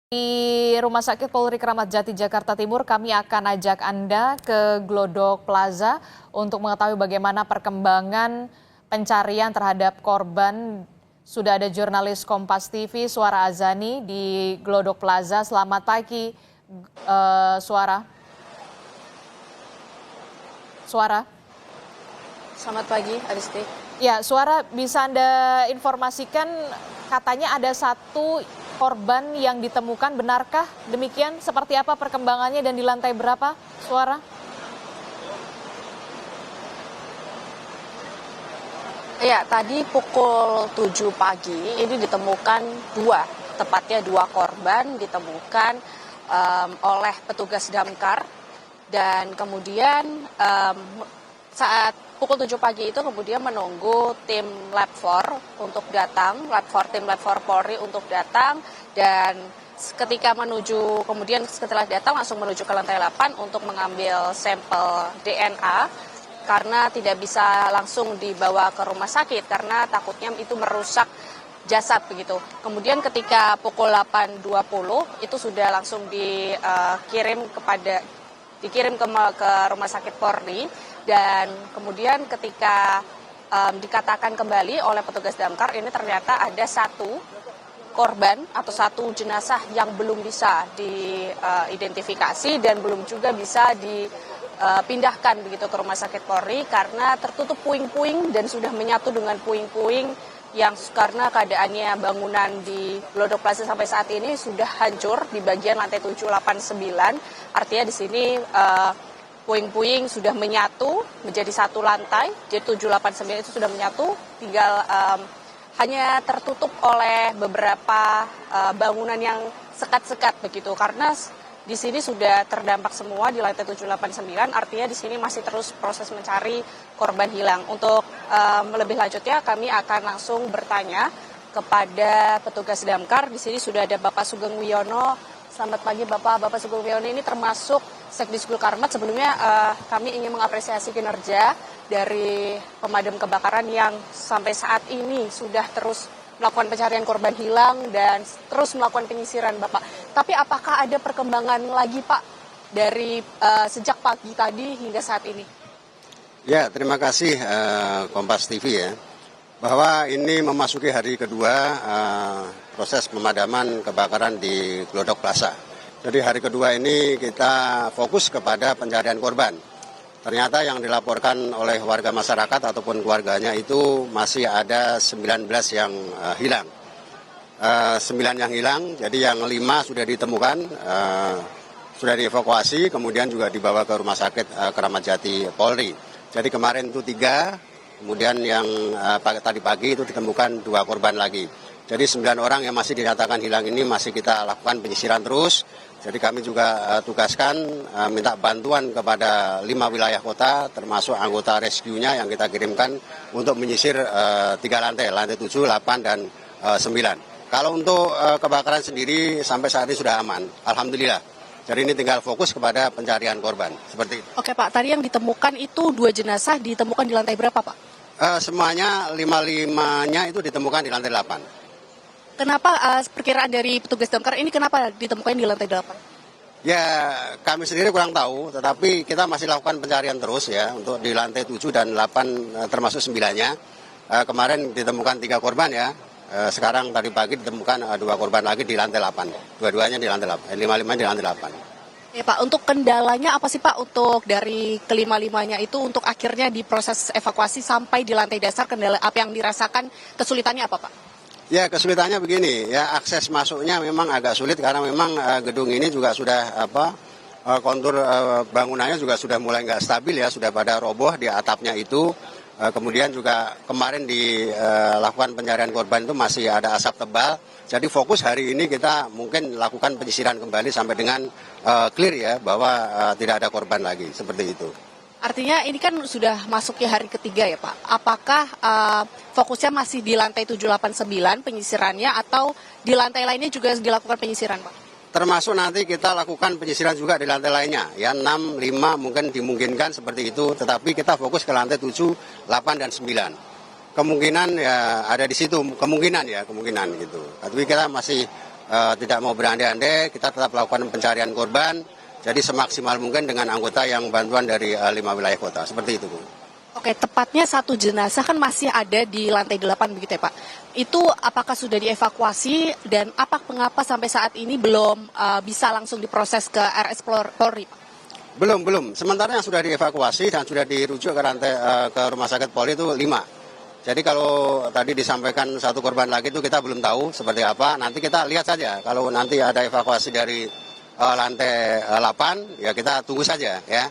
Di Rumah Sakit Polri Kramat Jati, Jakarta Timur, kami akan ajak Anda ke Glodok Plaza untuk mengetahui bagaimana perkembangan pencarian terhadap korban. Sudah ada jurnalis Kompas TV, Suara Azani di Glodok Plaza. Selamat pagi, Suara. Suara. Selamat pagi, Aristi. Ya, Suara, bisa Anda informasikan katanya ada satu korban yang ditemukan, benarkah demikian? Seperti apa perkembangannya dan di lantai berapa, Suara? Ya, tadi pukul 7 pagi ini ditemukan tepatnya dua korban ditemukan oleh petugas damkar, dan kemudian saat pukul 7 pagi itu kemudian menunggu tim Lab 4 untuk datang, tim Lab 4 Polri untuk datang, dan ketika kemudian setelah datang langsung menuju ke lantai 8 untuk mengambil sampel DNA karena tidak bisa langsung dibawa ke rumah sakit karena takutnya itu merusak jasad begitu. Kemudian ketika pukul 8.20 itu sudah langsung dikirim ke rumah sakit Polri, dan kemudian ketika dikatakan kembali oleh petugas damkar ini ternyata ada satu korban atau satu jenazah yang belum bisa diidentifikasi dan belum juga bisa dipindahkan begitu ke rumah sakit Polri karena tertutup puing-puing dan sudah menyatu dengan puing-puing yang karena keadaannya bangunan di Glodok Plaza sampai saat ini sudah hancur di bagian lantai 7, 8, 9. Artinya di sini puing-puing sudah menyatu menjadi satu lantai, jadi 7, 8, 9 itu sudah menyatu, tinggal hanya tertutup oleh beberapa bangunan yang sekat-sekat begitu, karena di sini sudah terdampak semua di lantai 7, 8, 9, artinya di sini masih terus proses mencari korban hilang. Untuk lebih lanjutnya kami akan langsung bertanya kepada petugas damkar. Di sini sudah ada Bapak Sugeng Wiono. Selamat pagi Bapak Sugeng Wiono, ini termasuk Sekdis Gulkarmat. Sebelumnya kami ingin mengapresiasi kinerja dari pemadam kebakaran yang sampai saat ini sudah terus melakukan pencarian korban hilang dan terus melakukan penyisiran Bapak. Tapi apakah ada perkembangan lagi Pak dari sejak pagi tadi hingga saat ini? Ya, terima kasih Kompas TV ya. Bahwa ini memasuki hari kedua proses pemadaman kebakaran di Glodok Plaza. Jadi hari kedua ini kita fokus kepada pencarian korban. Ternyata yang dilaporkan oleh warga masyarakat ataupun keluarganya itu masih ada 19 yang hilang. 9 yang hilang, jadi yang 5 sudah ditemukan, sudah dievakuasi, kemudian juga dibawa ke Rumah Sakit Kramat Jati Polri. Jadi kemarin itu 3, kemudian yang tadi pagi itu ditemukan 2 korban lagi. Jadi 9 orang yang masih dinyatakan hilang ini masih kita lakukan penyisiran terus. Jadi kami juga tugaskan minta bantuan kepada 5 wilayah kota termasuk anggota rescue-nya yang kita kirimkan untuk menyisir 3 lantai 7, 8, dan 9. Kalau untuk kebakaran sendiri sampai saat ini sudah aman, alhamdulillah. Jadi ini tinggal fokus kepada pencarian korban, seperti itu. Oke Pak, tadi yang ditemukan itu 2 jenazah ditemukan di lantai berapa Pak? Semuanya 5-5-nya itu ditemukan di lantai 8. Kenapa perkiraan dari petugas damkar ini kenapa ditemukan di lantai 8? Ya, kami sendiri kurang tahu, tetapi kita masih lakukan pencarian terus ya untuk di lantai 7 dan 8 termasuk 9-nya. Kemarin ditemukan 3 korban ya. Sekarang tadi pagi ditemukan 2 korban lagi di lantai 8. Dua-duanya di lantai 8, 5-5 di lantai 8. Ya Pak, untuk kendalanya apa sih Pak untuk dari kelima-limanya itu untuk akhirnya diproses evakuasi sampai di lantai dasar, kendala apa yang dirasakan, kesulitannya apa Pak? Ya, kesulitannya begini, ya akses masuknya memang agak sulit karena memang gedung ini juga sudah kontur bangunannya juga sudah mulai nggak stabil ya, sudah pada roboh di atapnya itu. Kemudian juga kemarin dilakukan pencarian korban itu masih ada asap tebal. Jadi fokus hari ini kita mungkin lakukan penyisiran kembali sampai dengan clear ya bahwa tidak ada korban lagi, seperti itu. Artinya ini kan sudah masuk hari ketiga ya Pak. Apakah fokusnya masih di lantai 7, 8, 9 penyisirannya atau di lantai lainnya juga dilakukan penyisiran Pak? Termasuk nanti kita lakukan penyisiran juga di lantai lainnya, ya 6, 5 mungkin dimungkinkan seperti itu, tetapi kita fokus ke lantai 7, 8, dan 9. Kemungkinan ya ada di situ, kemungkinan gitu. Tapi kita masih tidak mau berandai-andai, kita tetap lakukan pencarian korban, jadi semaksimal mungkin dengan anggota yang bantuan dari 5 wilayah kota, seperti itu, Bu. Oke, tepatnya satu jenazah kan masih ada di lantai 8 begitu ya Pak. Itu apakah sudah dievakuasi dan mengapa sampai saat ini belum bisa langsung diproses ke RS Polri, Pak? Belum. Sementara yang sudah dievakuasi dan sudah dirujuk ke rumah sakit Polri itu 5. Jadi kalau tadi disampaikan satu korban lagi itu kita belum tahu seperti apa. Nanti kita lihat saja. Kalau nanti ada evakuasi dari lantai 8, ya kita tunggu saja ya.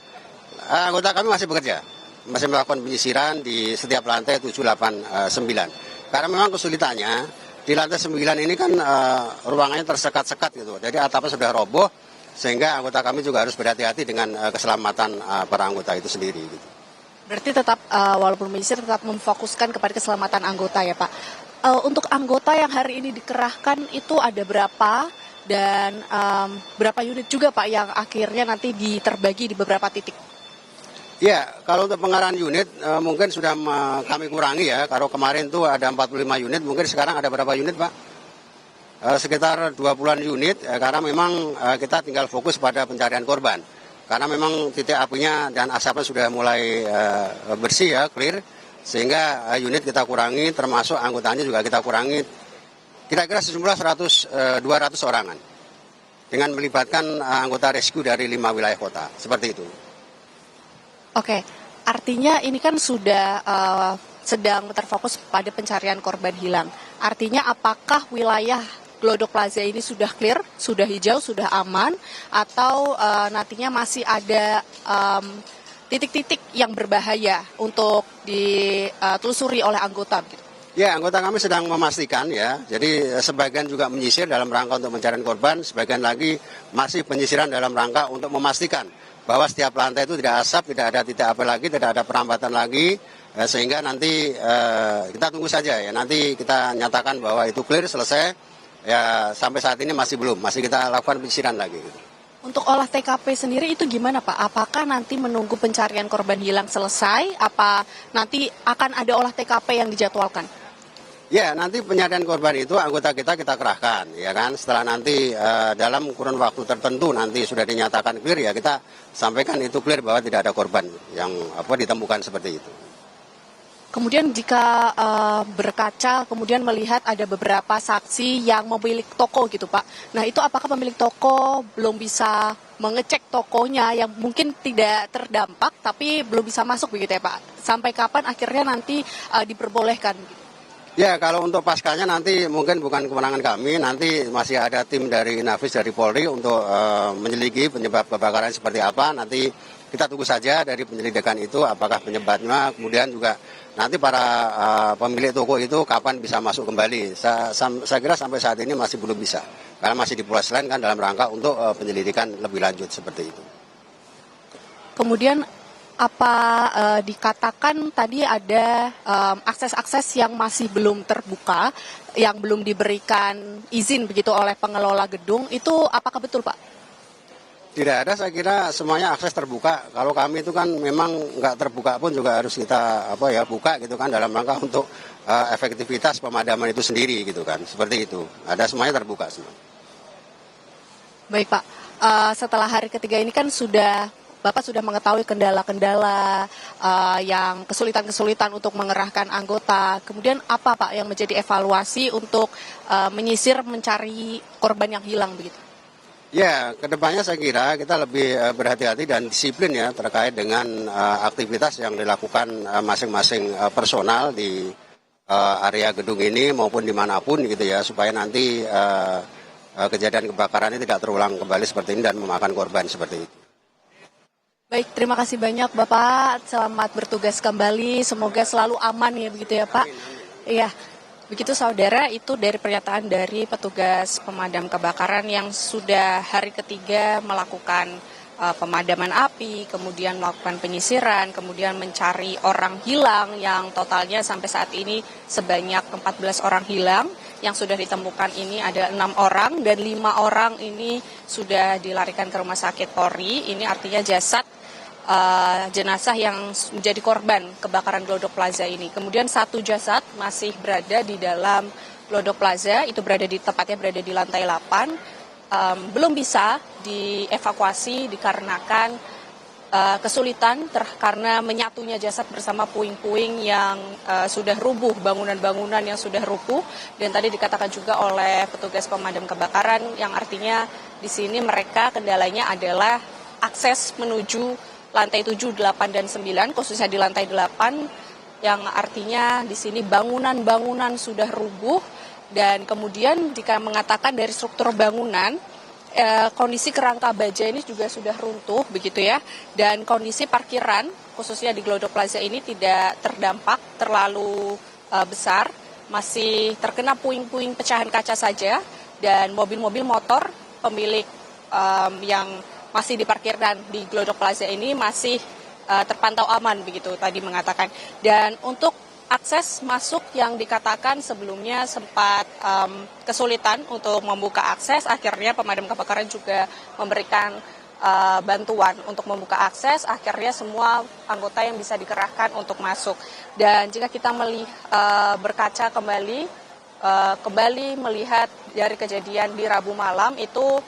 Anggota kami masih bekerja, masih melakukan penyisiran di setiap lantai 7, 8, 9. Karena memang kesulitannya di lantai 9 ini kan ruangannya tersekat-sekat gitu. Jadi atapnya sudah roboh, sehingga anggota kami juga harus berhati-hati dengan keselamatan para anggota itu sendiri. Gitu. Berarti tetap walaupun menyisir tetap memfokuskan kepada keselamatan anggota ya Pak. Untuk anggota yang hari ini dikerahkan itu ada berapa dan berapa unit juga Pak yang akhirnya nanti terbagi di beberapa titik? Ya, kalau untuk pengarahan unit mungkin sudah kami kurangi ya. Kalau kemarin tuh ada 45 unit, mungkin sekarang ada berapa unit Pak? Sekitar 20-an unit, karena memang kita tinggal fokus pada pencarian korban. Karena memang titik apinya dan asapnya sudah mulai bersih ya, clear, sehingga unit kita kurangi, termasuk anggotanya juga kita kurangi, kira-kira sejumlah 200 orangan, dengan melibatkan anggota rescue dari 5 wilayah kota, seperti itu. Oke, artinya ini kan sudah sedang terfokus pada pencarian korban hilang. Artinya apakah wilayah Glodok Plaza ini sudah clear, sudah hijau, sudah aman, atau nantinya masih ada titik-titik yang berbahaya untuk ditelusuri oleh anggota? Ya, anggota kami sedang memastikan ya, jadi sebagian juga menyisir dalam rangka untuk pencarian korban, sebagian lagi masih penyisiran dalam rangka untuk memastikan bahwa setiap lantai itu tidak asap, tidak ada titik api lagi, tidak ada perambatan lagi, sehingga nanti kita tunggu saja ya, nanti kita nyatakan bahwa itu clear, selesai. Ya sampai saat ini masih belum, masih kita lakukan penyisiran lagi. Untuk olah TKP sendiri itu gimana Pak? Apakah nanti menunggu pencarian korban hilang selesai? Apa nanti akan ada olah TKP yang dijadwalkan? Ya, nanti pencarian korban itu anggota kita kerahkan, ya kan. Setelah nanti dalam kurun waktu tertentu nanti sudah dinyatakan clear, ya kita sampaikan itu clear bahwa tidak ada korban yang ditemukan seperti itu. Kemudian jika berkaca, kemudian melihat ada beberapa saksi yang pemilik toko gitu Pak. Nah itu apakah pemilik toko belum bisa mengecek tokonya yang mungkin tidak terdampak tapi belum bisa masuk begitu ya Pak? Sampai kapan akhirnya nanti diperbolehkan? Ya kalau untuk paskanya nanti mungkin bukan kewenangan kami, nanti masih ada tim dari Inafis dari Polri untuk menyelidiki penyebab kebakaran seperti apa. Nanti kita tunggu saja dari penyelidikan itu apakah penyebabnya, kemudian juga nanti para pemilik toko itu kapan bisa masuk kembali. Saya kira sampai saat ini masih belum bisa, karena masih diproses lain kan dalam rangka untuk penyelidikan lebih lanjut seperti itu. Kemudian dikatakan tadi ada akses-akses yang masih belum terbuka, yang belum diberikan izin begitu oleh pengelola gedung, itu apakah betul Pak? Tidak ada, saya kira semuanya akses terbuka. Kalau kami itu kan memang nggak terbuka pun juga harus kita buka gitu kan dalam rangka untuk efektivitas pemadaman itu sendiri gitu kan. Seperti itu. Ada semuanya terbuka semua. Baik Pak, setelah hari ketiga ini kan Bapak sudah mengetahui kendala-kendala yang kesulitan-kesulitan untuk mengerahkan anggota. Kemudian apa Pak yang menjadi evaluasi untuk menyisir mencari korban yang hilang begitu? Ya, kedepannya saya kira kita lebih berhati-hati dan disiplin ya terkait dengan aktivitas yang dilakukan masing-masing personal di area gedung ini maupun dimanapun gitu ya, supaya nanti kejadian kebakaran ini tidak terulang kembali seperti ini dan memakan korban seperti itu. Baik, terima kasih banyak Bapak, selamat bertugas kembali, semoga selalu aman ya begitu ya Pak. Iya. Begitu saudara, itu dari pernyataan dari petugas pemadam kebakaran yang sudah hari ketiga melakukan pemadaman api, kemudian melakukan penyisiran, kemudian mencari orang hilang yang totalnya sampai saat ini sebanyak 14 orang hilang. Yang sudah ditemukan ini ada 6 orang dan 5 orang ini sudah dilarikan ke rumah sakit Polri. Ini artinya jasad jenazah yang menjadi korban kebakaran Glodok Plaza ini. Kemudian 1 jasad masih berada di dalam Glodok Plaza, itu tepatnya berada di lantai 8, belum bisa dievakuasi dikarenakan kesulitan karena menyatunya jasad bersama puing-puing yang sudah rubuh, bangunan-bangunan yang sudah rubuh, dan tadi dikatakan juga oleh petugas pemadam kebakaran yang artinya di sini mereka kendalanya adalah akses menuju lantai 7, 8, dan 9, khususnya di lantai 8, yang artinya di sini bangunan-bangunan sudah rubuh, dan kemudian jika mengatakan dari struktur bangunan, kondisi kerangka baja ini juga sudah runtuh begitu ya, dan kondisi parkiran khususnya di Glodok Plaza ini tidak terdampak terlalu besar, masih terkena puing-puing pecahan kaca saja, dan mobil-mobil motor pemilik yang masih diparkirkan di Glodok Plaza ini masih terpantau aman begitu tadi mengatakan. Dan untuk akses masuk yang dikatakan sebelumnya sempat kesulitan untuk membuka akses, akhirnya pemadam kebakaran juga memberikan bantuan untuk membuka akses, akhirnya semua anggota yang bisa dikerahkan untuk masuk. Dan jika kita berkaca kembali melihat dari kejadian di Rabu malam itu,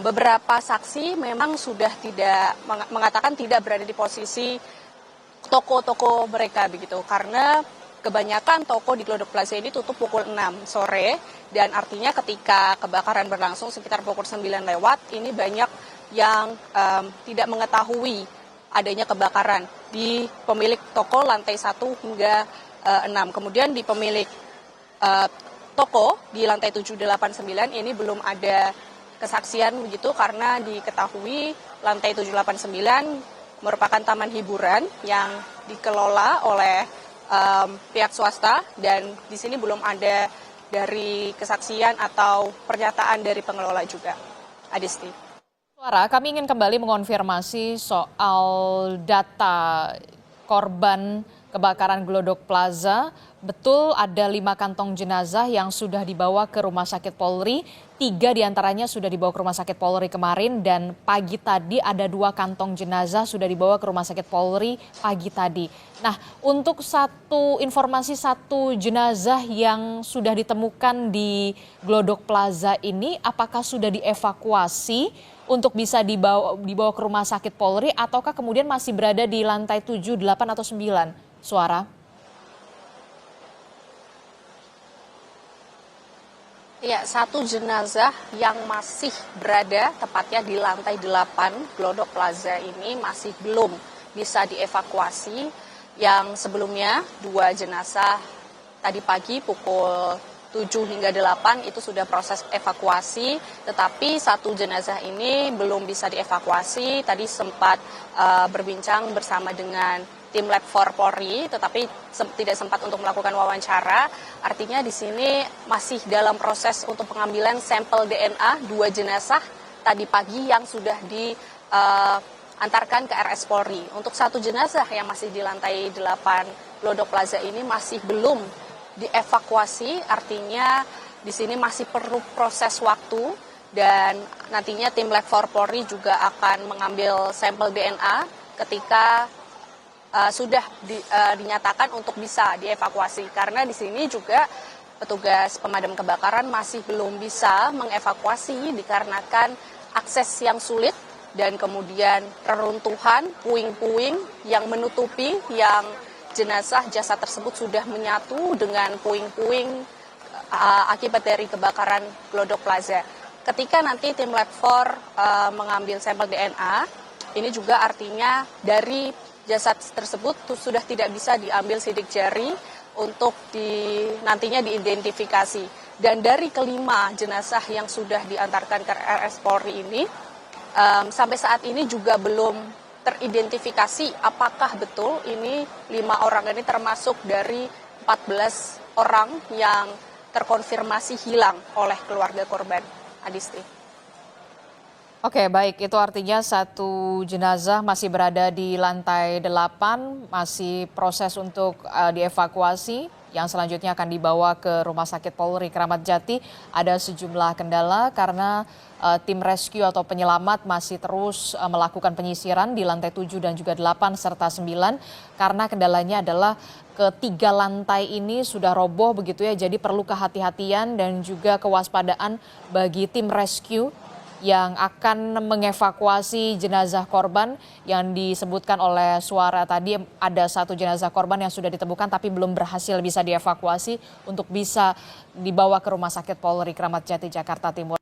beberapa saksi memang sudah tidak mengatakan tidak berada di posisi toko-toko mereka begitu, karena kebanyakan toko di Glodok Plaza ini tutup pukul 6 sore, dan artinya ketika kebakaran berlangsung sekitar pukul 9 lewat, ini banyak yang tidak mengetahui adanya kebakaran di pemilik toko lantai 1 hingga 6. Kemudian di pemilik toko di lantai 7, 8, 9 ini belum ada kesaksian begitu, karena diketahui lantai 7, 8, 9 merupakan taman hiburan yang dikelola oleh pihak swasta, dan di sini belum ada dari kesaksian atau pernyataan dari pengelola juga. Adisti. Suara, kami ingin kembali mengonfirmasi soal data korban kebakaran Glodok Plaza. Betul ada 5 kantong jenazah yang sudah dibawa ke Rumah Sakit Polri, 3 diantaranya sudah dibawa ke Rumah Sakit Polri kemarin, dan pagi tadi ada 2 kantong jenazah sudah dibawa ke Rumah Sakit Polri pagi tadi. Nah, untuk informasi satu jenazah yang sudah ditemukan di Glodok Plaza ini, apakah sudah dievakuasi untuk bisa dibawa ke Rumah Sakit Polri, ataukah kemudian masih berada di lantai 7, 8, atau 9? Suara. Ya, satu jenazah yang masih berada tepatnya di lantai 8 Glodok Plaza ini masih belum bisa dievakuasi. Yang sebelumnya 2 jenazah tadi pagi pukul 7 hingga 8 itu sudah proses evakuasi, tetapi satu jenazah ini belum bisa dievakuasi. Tadi sempat berbincang bersama dengan tim Lab 4 Polri, tetapi tidak sempat untuk melakukan wawancara. Artinya di sini masih dalam proses untuk pengambilan sampel DNA 2 jenazah tadi pagi yang sudah diantarkan ke RS Polri. Untuk satu jenazah yang masih di lantai 8 Glodok Plaza ini masih belum dievakuasi, artinya di sini masih perlu proses waktu, dan nantinya tim Lab 4 Polri juga akan mengambil sampel DNA ketika sudah dinyatakan untuk bisa dievakuasi, karena di sini juga petugas pemadam kebakaran masih belum bisa mengevakuasi dikarenakan akses yang sulit dan kemudian reruntuhan puing-puing yang menutupi yang jenazah jasad tersebut sudah menyatu dengan puing-puing akibat dari kebakaran Glodok Plaza. Ketika nanti tim Lab 4 mengambil sampel DNA, ini juga artinya dari jasad tersebut sudah tidak bisa diambil sidik jari untuk nantinya diidentifikasi. Dan dari kelima jenazah yang sudah diantarkan ke RS Polri ini, sampai saat ini juga belum teridentifikasi apakah betul ini 5 orang ini termasuk dari 14 orang yang terkonfirmasi hilang oleh keluarga korban. Adisti. Oke, baik. Itu artinya satu jenazah masih berada di lantai 8, masih proses untuk dievakuasi. yang selanjutnya akan dibawa ke Rumah Sakit Polri Kramat Jati. Ada sejumlah kendala karena tim rescue atau penyelamat masih terus melakukan penyisiran di lantai 7 dan juga 8 serta 9 karena kendalanya adalah ketiga lantai ini sudah roboh begitu ya, jadi perlu kehati-hatian dan juga kewaspadaan bagi tim rescue yang akan mengevakuasi jenazah korban yang disebutkan oleh Suara tadi. Ada satu jenazah korban yang sudah ditemukan tapi belum berhasil bisa dievakuasi untuk bisa dibawa ke Rumah Sakit Polri Kramat Jati Jakarta Timur.